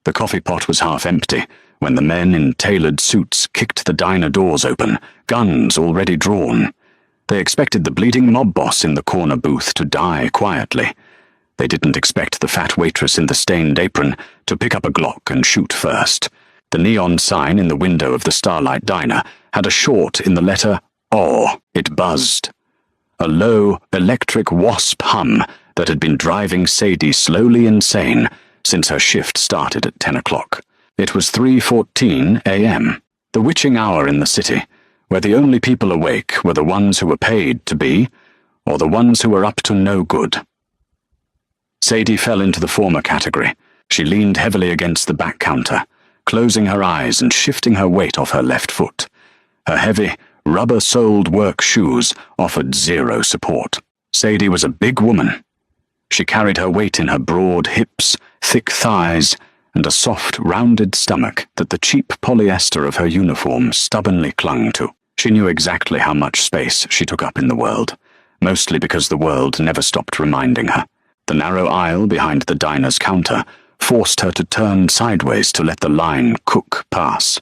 The coffee pot was half empty when the men in tailored suits kicked the diner doors open, guns already drawn. They expected the bleeding mob boss in the corner booth to die quietly. They didn't expect the fat waitress in the stained apron to pick up a Glock and shoot first. The neon sign in the window of the Starlight Diner had a short in the letter O. It buzzed. A low, electric wasp hum that had been driving Sadie slowly insane since her shift started at 10 o'clock. It was 3:14 a.m., the witching hour in the city, where the only people awake were the ones who were paid to be, or the ones who were up to no good. Sadie fell into the former category. She leaned heavily against the back counter, closing her eyes and shifting her weight off her left foot. Her heavy, rubber-soled work shoes offered zero support. Sadie was a big woman. She carried her weight in her broad hips, thick thighs, and a soft, rounded stomach that the cheap polyester of her uniform stubbornly clung to. She knew exactly how much space she took up in the world, mostly because the world never stopped reminding her. The narrow aisle behind the diner's counter forced her to turn sideways to let the line cook pass.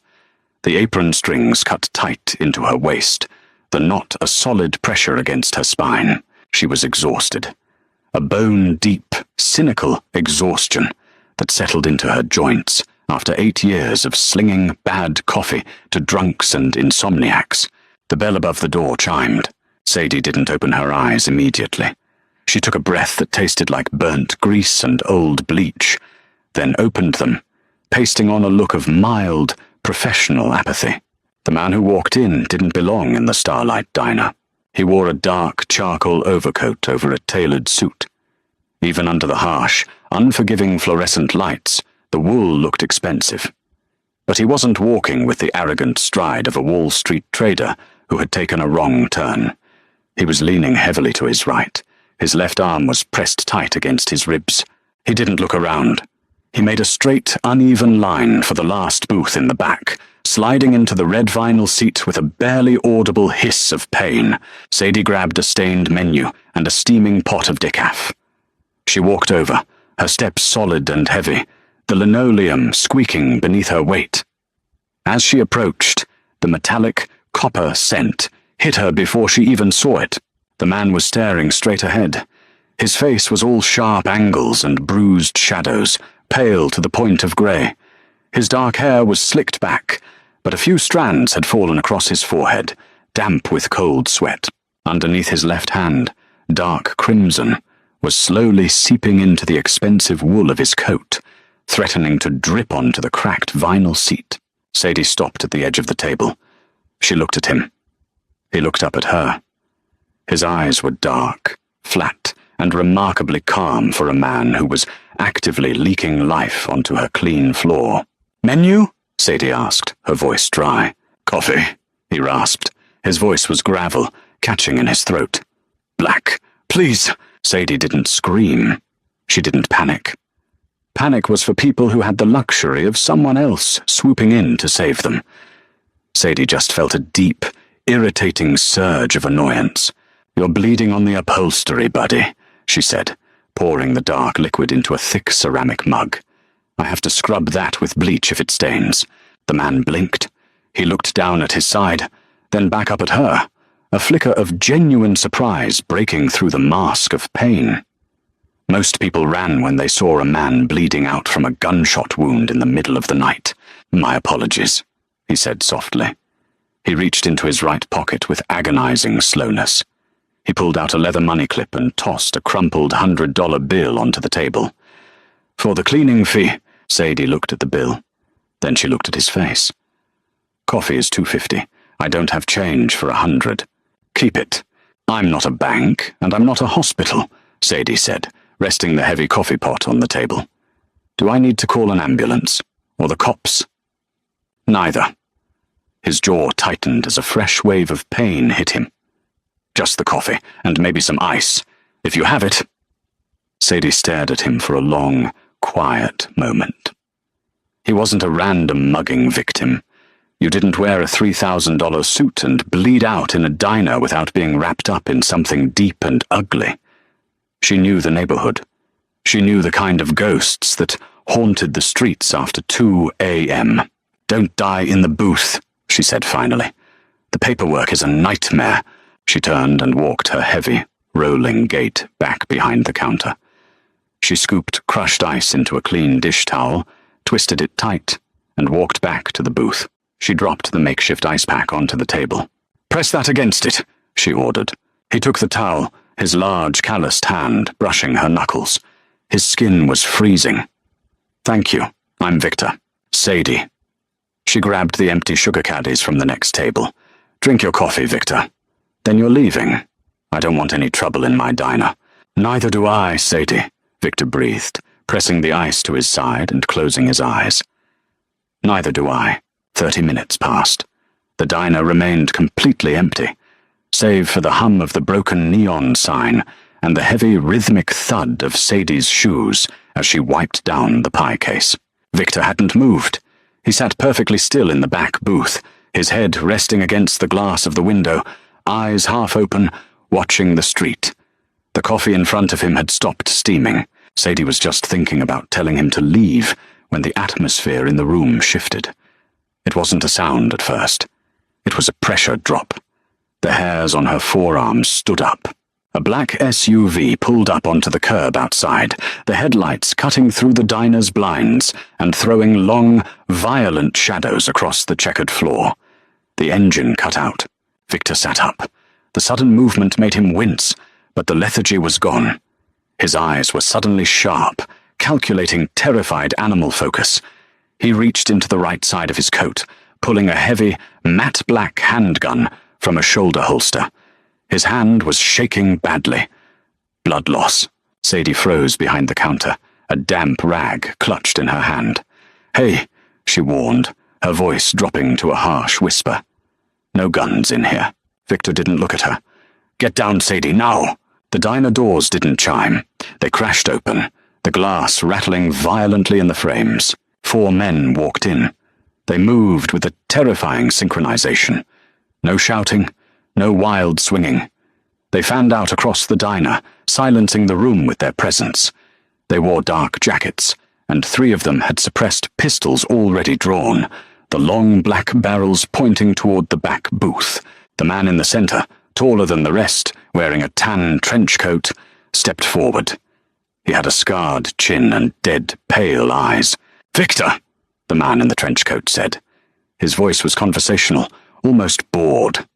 The apron strings cut tight into her waist, the knot a solid pressure against her spine. She was exhausted. A bone-deep, cynical exhaustion that settled into her joints after 8 years of slinging bad coffee to drunks and insomniacs. The bell above the door chimed. Sadie didn't open her eyes immediately. She took a breath that tasted like burnt grease and old bleach, then opened them, pasting on a look of mild, professional apathy. The man who walked in didn't belong in the Starlight Diner. He wore a dark charcoal overcoat over a tailored suit. Even under the harsh, unforgiving fluorescent lights, the wool looked expensive. But he wasn't walking with the arrogant stride of a Wall Street trader who had taken a wrong turn. He was leaning heavily to his right. His left arm was pressed tight against his ribs. He didn't look around. He made a straight, uneven line for the last booth in the back, sliding into the red vinyl seat with a barely audible hiss of pain. Sadie grabbed a stained menu and a steaming pot of decaf. She walked over, her steps solid and heavy, the linoleum squeaking beneath her weight. As she approached, the metallic copper scent hit her before she even saw it. The man was staring straight ahead. His face was all sharp angles and bruised shadows, pale to the point of grey. His dark hair was slicked back, but a few strands had fallen across his forehead, damp with cold sweat. Underneath his left hand, dark crimson was slowly seeping into the expensive wool of his coat, threatening to drip onto the cracked vinyl seat. Sadie stopped at the edge of the table. She looked at him. He looked up at her. His eyes were dark, flat, and remarkably calm for a man who was actively leaking life onto her clean floor. "Menu?" Sadie asked, her voice dry. "Coffee," he rasped. His voice was gravel, catching in his throat. "Black, please." Sadie didn't scream. She didn't panic. Panic was for people who had the luxury of someone else swooping in to save them. Sadie just felt a deep, irritating surge of annoyance. "You're bleeding on the upholstery, buddy," she said, pouring the dark liquid into a thick ceramic mug. "I have to scrub that with bleach if it stains." The man blinked. He looked down at his side, then back up at her, a flicker of genuine surprise breaking through the mask of pain. Most people ran when they saw a man bleeding out from a gunshot wound in the middle of the night. "My apologies," he said softly. He reached into his right pocket with agonizing slowness. He pulled out a leather money clip and tossed a crumpled $100 bill onto the table. "For the cleaning fee," Sadie looked at the bill. Then she looked at his face. "Coffee is $2.50. I don't have change for $100. Keep it." "I'm not a bank, and I'm not a hospital," Sadie said, resting the heavy coffee pot on the table. "Do I need to call an ambulance? Or the cops?" "Neither." His jaw tightened as a fresh wave of pain hit him. "Just the coffee, and maybe some ice, if you have it." Sadie stared at him for a long, quiet moment. He wasn't a random mugging victim. You didn't wear a $3,000 suit and bleed out in a diner without being wrapped up in something deep and ugly. She knew the neighborhood. She knew the kind of ghosts that haunted the streets after 2 a.m. "Don't die in the booth," she said finally. "The paperwork is a nightmare." She turned and walked her heavy, rolling gait back behind the counter. She scooped crushed ice into a clean dish towel, twisted it tight, and walked back to the booth. She dropped the makeshift ice pack onto the table. "Press that against it," she ordered. He took the towel, his large calloused hand brushing her knuckles. His skin was freezing. "Thank you. I'm Victor. Sadie." She grabbed the empty sugar caddies from the next table. "Drink your coffee, Victor." "Then you're leaving? I don't want any trouble in my diner." "Neither do I, Sadie," Victor breathed, pressing the ice to his side and closing his eyes. "Neither do I." 30 minutes passed. The diner remained completely empty, save for the hum of the broken neon sign and the heavy rhythmic thud of Sadie's shoes as she wiped down the pie case. Victor hadn't moved. He sat perfectly still in the back booth, his head resting against the glass of the window, eyes half open, watching the street. The coffee in front of him had stopped steaming. Sadie was just thinking about telling him to leave when the atmosphere in the room shifted. It wasn't a sound at first. It was a pressure drop. The hairs on her forearms stood up. A black SUV pulled up onto the curb outside, the headlights cutting through the diner's blinds and throwing long, violent shadows across the checkered floor. The engine cut out. Victor sat up. The sudden movement made him wince, but the lethargy was gone. His eyes were suddenly sharp, calculating, terrified animal focus. He reached into the right side of his coat, pulling a heavy, matte black handgun from a shoulder holster. His hand was shaking badly. Blood loss. Sadie froze behind the counter, a damp rag clutched in her hand. "Hey," she warned, her voice dropping to a harsh whisper. "No guns in here." Victor didn't look at her. "Get down, Sadie, now!" The diner doors didn't chime. They crashed open, the glass rattling violently in the frames. 4 men walked in. They moved with a terrifying synchronization. No shouting, no wild swinging. They fanned out across the diner, silencing the room with their presence. They wore dark jackets, and 3 of them had suppressed pistols already drawn, the long black barrels pointing toward the back booth. The man in the center, taller than the rest, wearing a tan trench coat, stepped forward. He had a scarred chin and dead, pale eyes. "Victor," the man in the trench coat said. His voice was conversational, almost bored.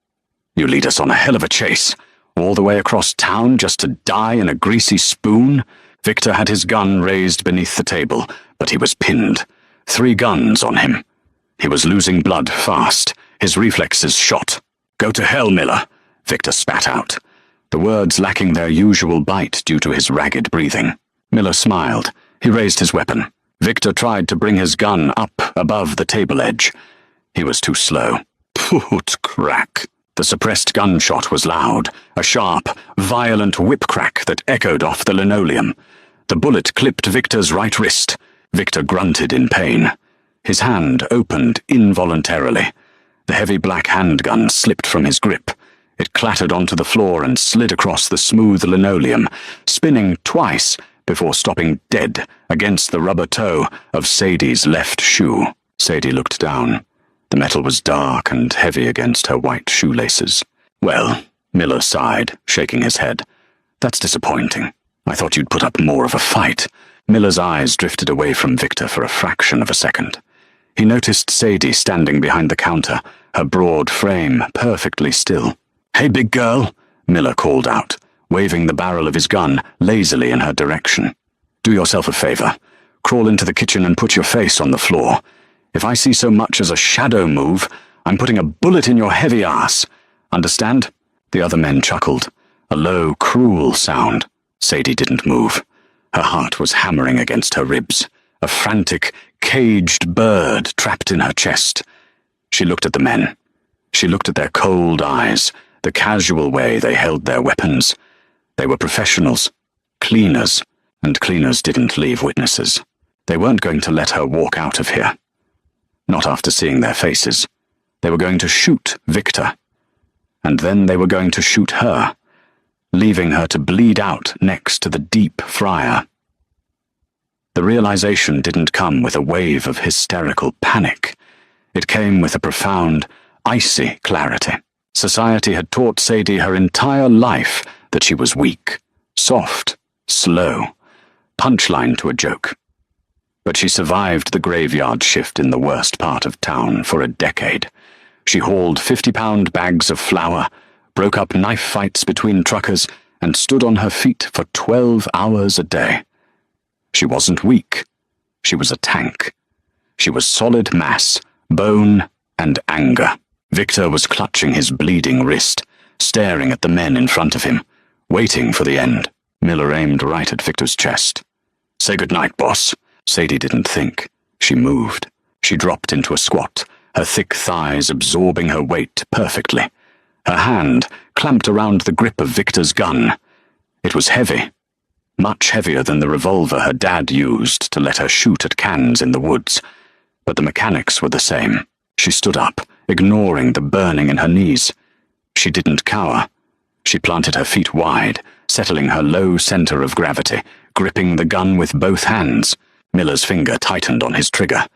"You lead us on a hell of a chase, all the way across town just to die in a greasy spoon?" Victor had his gun raised beneath the table, but he was pinned. 3 guns on him. He was losing blood fast, his reflexes shot. "Go to hell, Miller," Victor spat out, the words lacking their usual bite due to his ragged breathing. Miller smiled. He raised his weapon. Victor tried to bring his gun up above the table edge. He was too slow. Put crack. The suppressed gunshot was loud, a sharp, violent whip crack that echoed off the linoleum. The bullet clipped Victor's right wrist. Victor grunted in pain. His hand opened involuntarily. The heavy black handgun slipped from his grip. It clattered onto the floor and slid across the smooth linoleum, spinning twice before stopping dead against the rubber toe of Sadie's left shoe. Sadie looked down. The metal was dark and heavy against her white shoelaces. "Well," Miller sighed, shaking his head. "That's disappointing. I thought you'd put up more of a fight." Miller's eyes drifted away from Victor for a fraction of a second. He noticed Sadie standing behind the counter, her broad frame perfectly still. "Hey, big girl," Miller called out, waving the barrel of his gun lazily in her direction. "Do yourself a favor. Crawl into the kitchen and put your face on the floor. If I see so much as a shadow move, I'm putting a bullet in your heavy ass. Understand?" The other men chuckled. A low, cruel sound. Sadie didn't move. Her heart was hammering against her ribs, a frantic, caged bird trapped in her chest. She looked at the men. She looked at their cold eyes, the casual way they held their weapons. They were professionals, cleaners, and cleaners didn't leave witnesses. They weren't going to let her walk out of here. Not after seeing their faces. They were going to shoot Victor. And then they were going to shoot her, leaving her to bleed out next to the deep fryer. The realization didn't come with a wave of hysterical panic. It came with a profound, icy clarity. Society had taught Sadie her entire life that she was weak, soft, slow, punchline to a joke. But she survived the graveyard shift in the worst part of town for a decade. She hauled 50-pound bags of flour, broke up knife fights between truckers, and stood on her feet for 12 hours a day. She wasn't weak. She was a tank. She was solid mass, bone, and anger. Victor was clutching his bleeding wrist, staring at the men in front of him, waiting for the end. Miller aimed right at Victor's chest. "Say goodnight, boss." Sadie didn't think. She moved. She dropped into a squat, her thick thighs absorbing her weight perfectly. Her hand clamped around the grip of Victor's gun. It was heavy, much heavier than the revolver her dad used to let her shoot at cans in the woods. But the mechanics were the same. She stood up, ignoring the burning in her knees. She didn't cower. She planted her feet wide, settling her low center of gravity, gripping the gun with both hands. Miller's finger tightened on his trigger.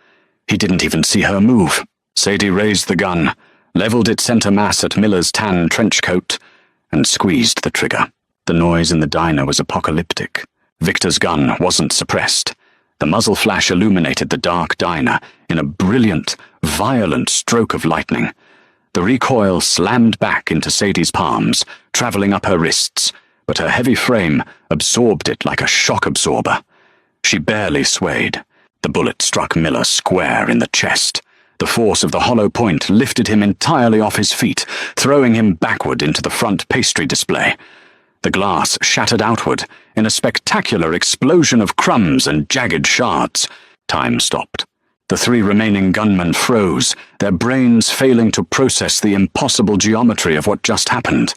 He didn't even see her move. Sadie raised the gun, leveled its center mass at Miller's tan trench coat, and squeezed the trigger. The noise in the diner was apocalyptic. Victor's gun wasn't suppressed. The muzzle flash illuminated the dark diner in a brilliant, violent stroke of lightning. The recoil slammed back into Sadie's palms, traveling up her wrists, but her heavy frame absorbed it like a shock absorber. She barely swayed. The bullet struck Miller square in the chest. The force of the hollow point lifted him entirely off his feet, throwing him backward into the front pastry display. The glass shattered outward in a spectacular explosion of crumbs and jagged shards. Time stopped. The three remaining gunmen froze, their brains failing to process the impossible geometry of what just happened.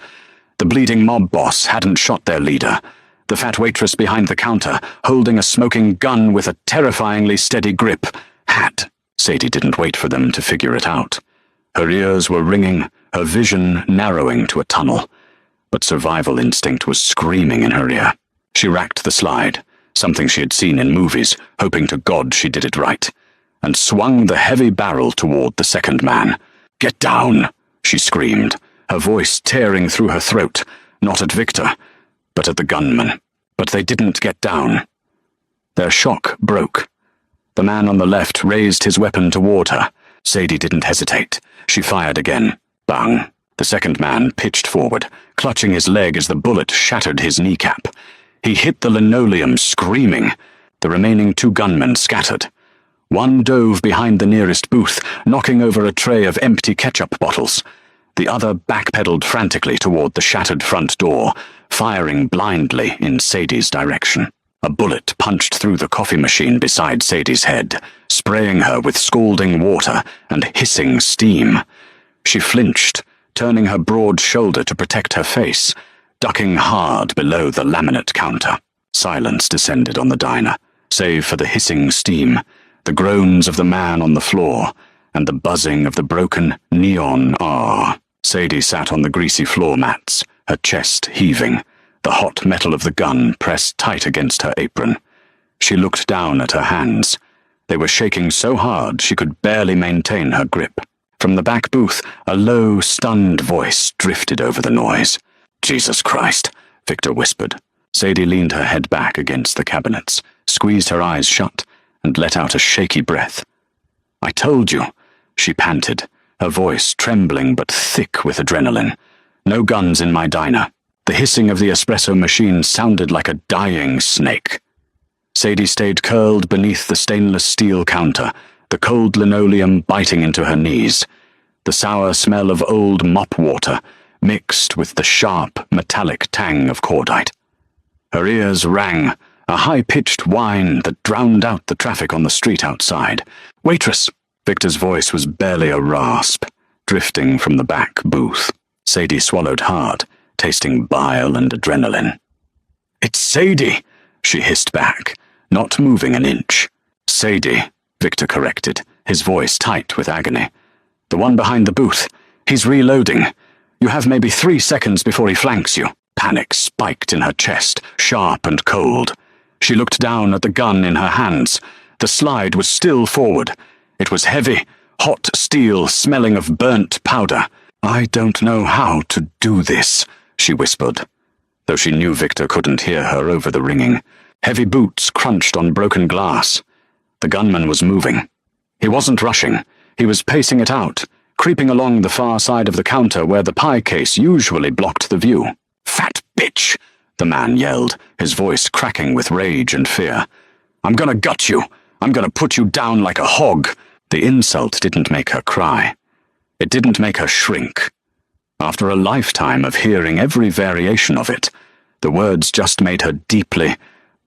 The bleeding mob boss hadn't shot their leader. The fat waitress behind the counter, holding a smoking gun with a terrifyingly steady grip, had. Sadie didn't wait for them to figure it out. Her ears were ringing, her vision narrowing to a tunnel. But survival instinct was screaming in her ear. She racked the slide, something she had seen in movies, hoping to God she did it right, and swung the heavy barrel toward the second man. "Get down!" she screamed, her voice tearing through her throat, not at Victor, but at the gunman. But they didn't get down. Their shock broke. The man on the left raised his weapon toward her. Sadie didn't hesitate. She fired again. Bang! The second man pitched forward, clutching his leg as the bullet shattered his kneecap. He hit the linoleum, screaming. The remaining two gunmen scattered. One dove behind the nearest booth, knocking over a tray of empty ketchup bottles. The other backpedaled frantically toward the shattered front door, firing blindly in Sadie's direction. A bullet punched through the coffee machine beside Sadie's head, spraying her with scalding water and hissing steam. She flinched, turning her broad shoulder to protect her face, ducking hard below the laminate counter. Silence descended on the diner, save for the hissing steam, the groans of the man on the floor, and the buzzing of the broken neon R. Sadie sat on the greasy floor mats, her chest heaving, the hot metal of the gun pressed tight against her apron. She looked down at her hands. They were shaking so hard she could barely maintain her grip. From the back booth, a low, stunned voice drifted over the noise. "Jesus Christ," Victor whispered. Sadie leaned her head back against the cabinets, squeezed her eyes shut, and let out a shaky breath. "I told you," she panted, her voice trembling but thick with adrenaline. "No guns in my diner." The hissing of the espresso machine sounded like a dying snake. Sadie stayed curled beneath the stainless steel counter, the cold linoleum biting into her knees. The sour smell of old mop water mixed with the sharp, metallic tang of cordite. Her ears rang, a high-pitched whine that drowned out the traffic on the street outside. "Waitress!" Victor's voice was barely a rasp, drifting from the back booth. Sadie swallowed hard, tasting bile and adrenaline. "It's Sadie!" she hissed back, not moving an inch. "Sadie," Victor corrected, his voice tight with agony. "The one behind the booth. He's reloading. You have maybe 3 seconds before he flanks you." Panic spiked in her chest, sharp and cold. She looked down at the gun in her hands. The slide was still forward. It was heavy, hot steel smelling of burnt powder. "I don't know how to do this," she whispered, though she knew Victor couldn't hear her over the ringing. Heavy boots crunched on broken glass. The gunman was moving. He wasn't rushing. He was pacing it out, creeping along the far side of the counter where the pie case usually blocked the view. "Fat bitch!" the man yelled, his voice cracking with rage and fear. "I'm gonna gut you. I'm gonna put you down like a hog." The insult didn't make her cry. It didn't make her shrink. After a lifetime of hearing every variation of it, the words just made her deeply,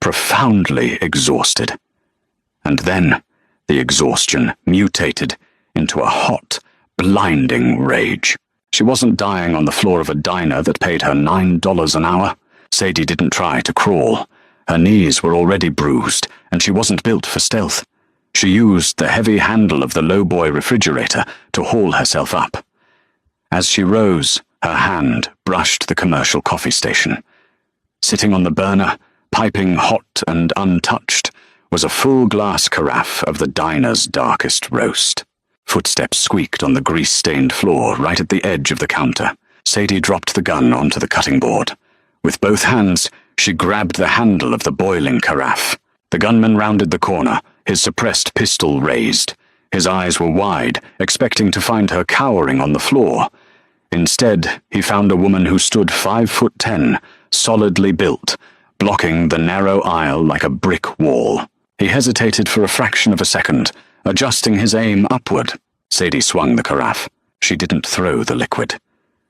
profoundly exhausted. And then the exhaustion mutated into a hot, blinding rage. She wasn't dying on the floor of a diner that paid her $9 an hour. Sadie didn't try to crawl. Her knees were already bruised, and she wasn't built for stealth. She used the heavy handle of the lowboy refrigerator to haul herself up. As she rose, her hand brushed the commercial coffee station. Sitting on the burner, piping hot and untouched, was a full-glass carafe of the diner's darkest roast. Footsteps squeaked on the grease-stained floor right at the edge of the counter. Sadie dropped the gun onto the cutting board. With both hands, she grabbed the handle of the boiling carafe. The gunman rounded the corner, his suppressed pistol raised. His eyes were wide, expecting to find her cowering on the floor. Instead, he found a woman who stood 5'10", solidly built, blocking the narrow aisle like a brick wall. He hesitated for a fraction of a second, adjusting his aim upward. Sadie swung the carafe. She didn't throw the liquid.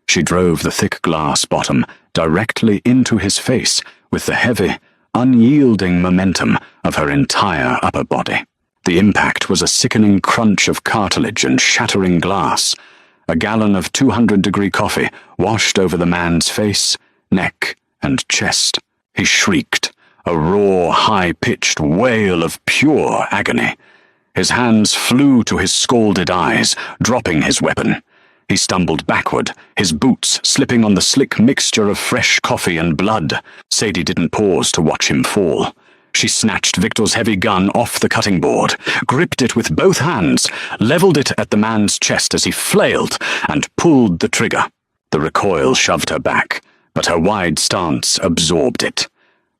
She drove the thick glass bottom directly into his face with the heavy, unyielding momentum of her entire upper body. The impact was a sickening crunch of cartilage and shattering glass. A gallon of 200-degree coffee washed over the man's face, neck, and chest. He shrieked, a raw, high-pitched wail of pure agony. His hands flew to his scalded eyes, dropping his weapon. He stumbled backward, his boots slipping on the slick mixture of fresh coffee and blood. Sadie didn't pause to watch him fall. She snatched Victor's heavy gun off the cutting board, gripped it with both hands, leveled it at the man's chest as he flailed, and pulled the trigger. The recoil shoved her back, but her wide stance absorbed it.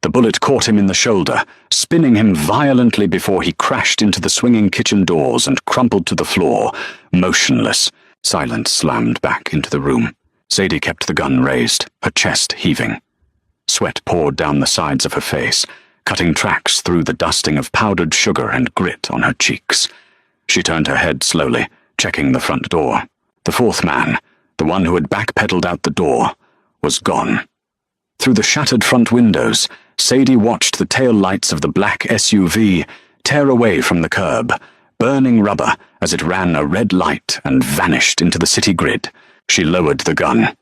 The bullet caught him in the shoulder, spinning him violently before he crashed into the swinging kitchen doors and crumpled to the floor, motionless. Silence slammed back into the room. Sadie kept the gun raised, her chest heaving. Sweat poured down the sides of her face, cutting tracks through the dusting of powdered sugar and grit on her cheeks. She turned her head slowly, checking the front door. The fourth man, the one who had backpedaled out the door, was gone. Through the shattered front windows, Sadie watched the tail lights of the black SUV tear away from the curb, burning rubber as it ran a red light and vanished into the city grid. She lowered the gun.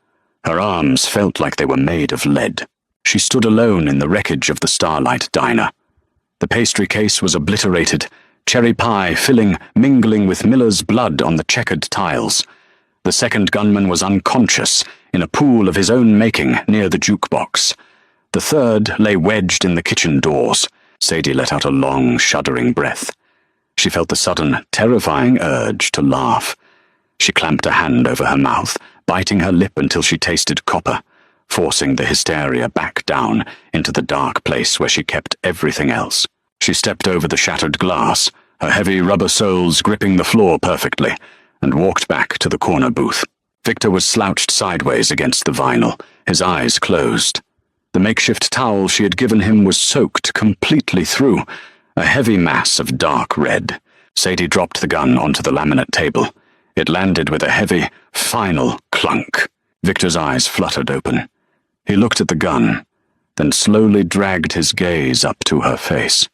Her arms felt like they were made of lead. She stood alone in the wreckage of the Starlight Diner. The pastry case was obliterated, cherry pie filling mingling with Miller's blood on the checkered tiles. The second gunman was unconscious in a pool of his own making near the jukebox. The third lay wedged in the kitchen doors. Sadie let out a long, shuddering breath. She felt the sudden, terrifying urge to laugh. She clamped a hand over her mouth, biting her lip until she tasted copper, forcing the hysteria back down into the dark place where she kept everything else. She stepped over the shattered glass, her heavy rubber soles gripping the floor perfectly, and walked back to the corner booth. Victor was slouched sideways against the vinyl, his eyes closed. The makeshift towel she had given him was soaked completely through, a heavy mass of dark red. Sadie dropped the gun onto the laminate table. It landed with a heavy, final clunk. Victor's eyes fluttered open. He looked at the gun, then slowly dragged his gaze up to her face.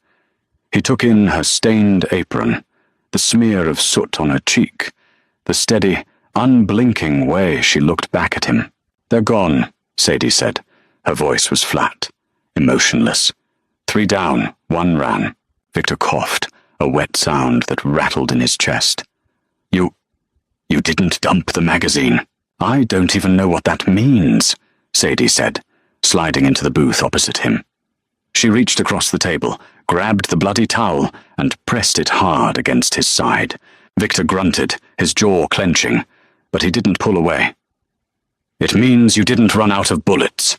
He took in her stained apron, the smear of soot on her cheek, the steady, unblinking way she looked back at him. "They're gone," Sadie said. Her voice was flat, emotionless. 3 down, 1 ran. Victor coughed, a wet sound that rattled in his chest. You didn't dump the magazine." "I don't even know what that means," Sadie said, sliding into the booth opposite him. She reached across the table, grabbed the bloody towel, and pressed it hard against his side. Victor grunted, his jaw clenching, but he didn't pull away. "It means you didn't run out of bullets."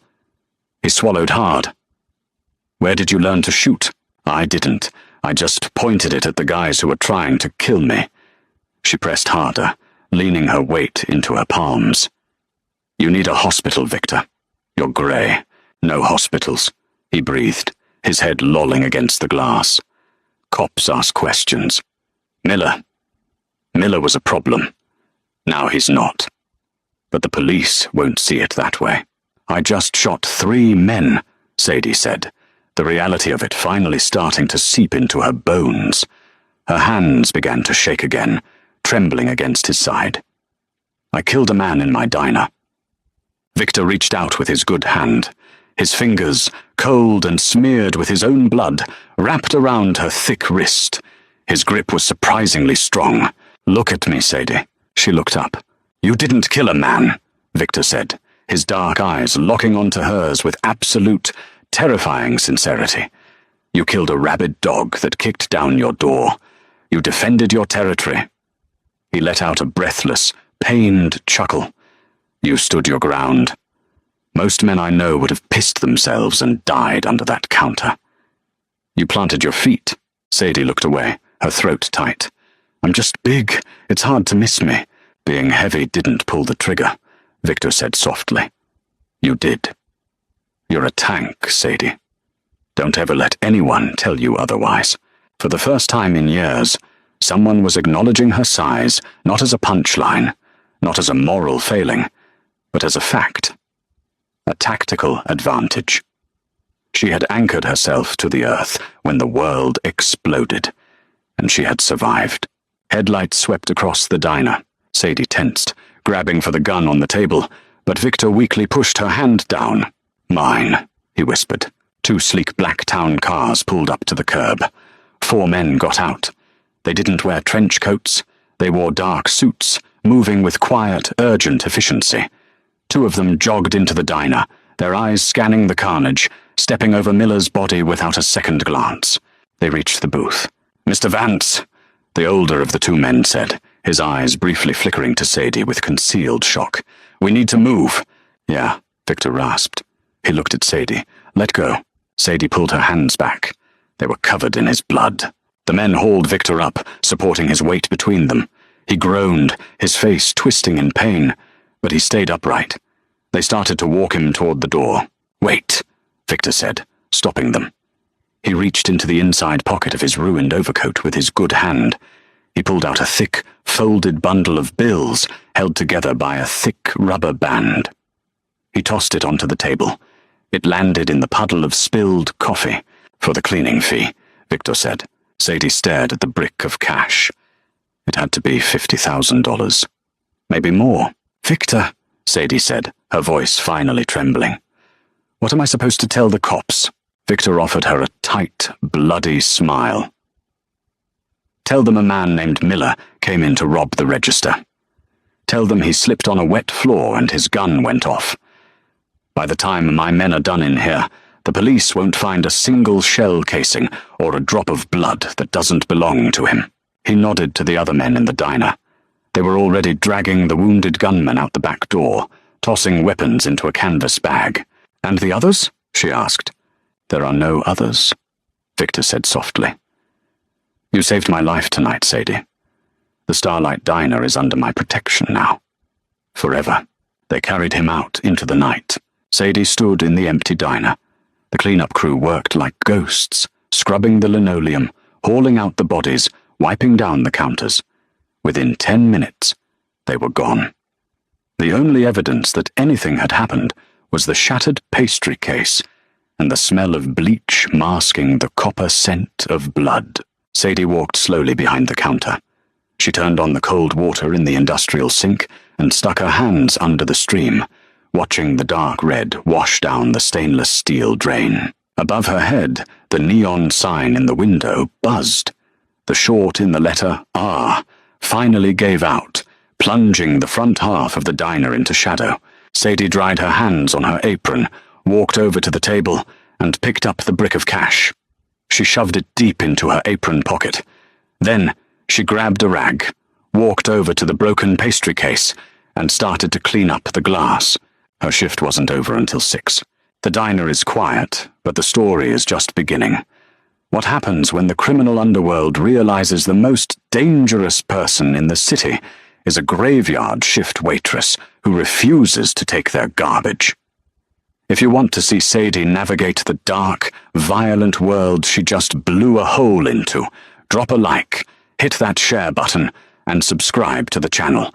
He swallowed hard. "Where did you learn to shoot?" "I didn't. I just pointed it at the guys who were trying to kill me." She pressed harder, leaning her weight into her palms. "You need a hospital, Victor. You're grey. No hospitals," he breathed, his head lolling against the glass. "Cops ask questions. Miller was a problem. Now he's not. But the police won't see it that way." "I just shot 3 men," Sadie said, the reality of it finally starting to seep into her bones. Her hands began to shake again, trembling against his side. "I killed a man in my diner." Victor reached out with his good hand, his fingers, cold and smeared with his own blood, wrapped around her thick wrist. His grip was surprisingly strong. "Look at me, Sadie." She looked up. "You didn't kill a man," Victor said, his dark eyes locking onto hers with absolute, terrifying sincerity. "You killed a rabid dog that kicked down your door. You defended your territory." He let out a breathless, pained chuckle. "You stood your ground. Most men I know would have pissed themselves and died under that counter." "You planted your feet." Sadie looked away, her throat tight. "I'm just big. It's hard to miss me." "Being heavy didn't pull the trigger," Victor said softly. "You did. You're a tank, Sadie. Don't ever let anyone tell you otherwise." For the first time in years, someone was acknowledging her size, not as a punchline, not as a moral failing, but as a fact. A tactical advantage. She had anchored herself to the earth when the world exploded, and she had survived. Headlights swept across the diner. Sadie tensed, grabbing for the gun on the table, but Victor weakly pushed her hand down. "Mine," he whispered. 2 sleek black town cars pulled up to the curb. 4 men got out. They didn't wear trench coats. They wore dark suits, moving with quiet, urgent efficiency. 2 of them jogged into the diner, their eyes scanning the carnage, stepping over Miller's body without a second glance. They reached the booth. "Mr. Vance," the older of the 2 men said, his eyes briefly flickering to Sadie with concealed shock. "We need to move." "Yeah," Victor rasped. He looked at Sadie. "Let go." Sadie pulled her hands back. They were covered in his blood. The men hauled Victor up, supporting his weight between them. He groaned, his face twisting in pain, but he stayed upright. They started to walk him toward the door. "Wait," Victor said, stopping them. He reached into the inside pocket of his ruined overcoat with his good hand. He pulled out a thick, folded bundle of bills held together by a thick rubber band. He tossed it onto the table. It landed in the puddle of spilled coffee. "For the cleaning fee," Victor said. Sadie stared at the brick of cash. It had to be $50,000. Maybe more. "Victor," Sadie said, her voice finally trembling. "What am I supposed to tell the cops?" Victor offered her a tight, bloody smile. "Tell them a man named Miller came in to rob the register. Tell them he slipped on a wet floor and his gun went off. By the time my men are done in here, the police won't find a single shell casing or a drop of blood that doesn't belong to him." He nodded to the other men in the diner. They were already dragging the wounded gunman out the back door, tossing weapons into a canvas bag. "And the others?" she asked. "There are no others," Victor said softly. "You saved my life tonight, Sadie. The Starlight Diner is under my protection now. Forever." They carried him out into the night. Sadie stood in the empty diner. The cleanup crew worked like ghosts, scrubbing the linoleum, hauling out the bodies, wiping down the counters. Within 10 minutes, they were gone. The only evidence that anything had happened was the shattered pastry case and the smell of bleach masking the copper scent of blood. Sadie walked slowly behind the counter. She turned on the cold water in the industrial sink and stuck her hands under the stream, watching the dark red wash down the stainless steel drain. Above her head, the neon sign in the window buzzed. The short in the letter R finally gave out, plunging the front half of the diner into shadow. Sadie dried her hands on her apron, walked over to the table, and picked up the brick of cash. She shoved it deep into her apron pocket. Then she grabbed a rag, walked over to the broken pastry case, and started to clean up the glass. Her shift wasn't over until 6. The diner is quiet, but the story is just beginning. What happens when the criminal underworld realizes the most dangerous person in the city is a graveyard shift waitress who refuses to take their garbage? If you want to see Sadie navigate the dark, violent world she just blew a hole into, drop a like, hit that share button, and subscribe to the channel.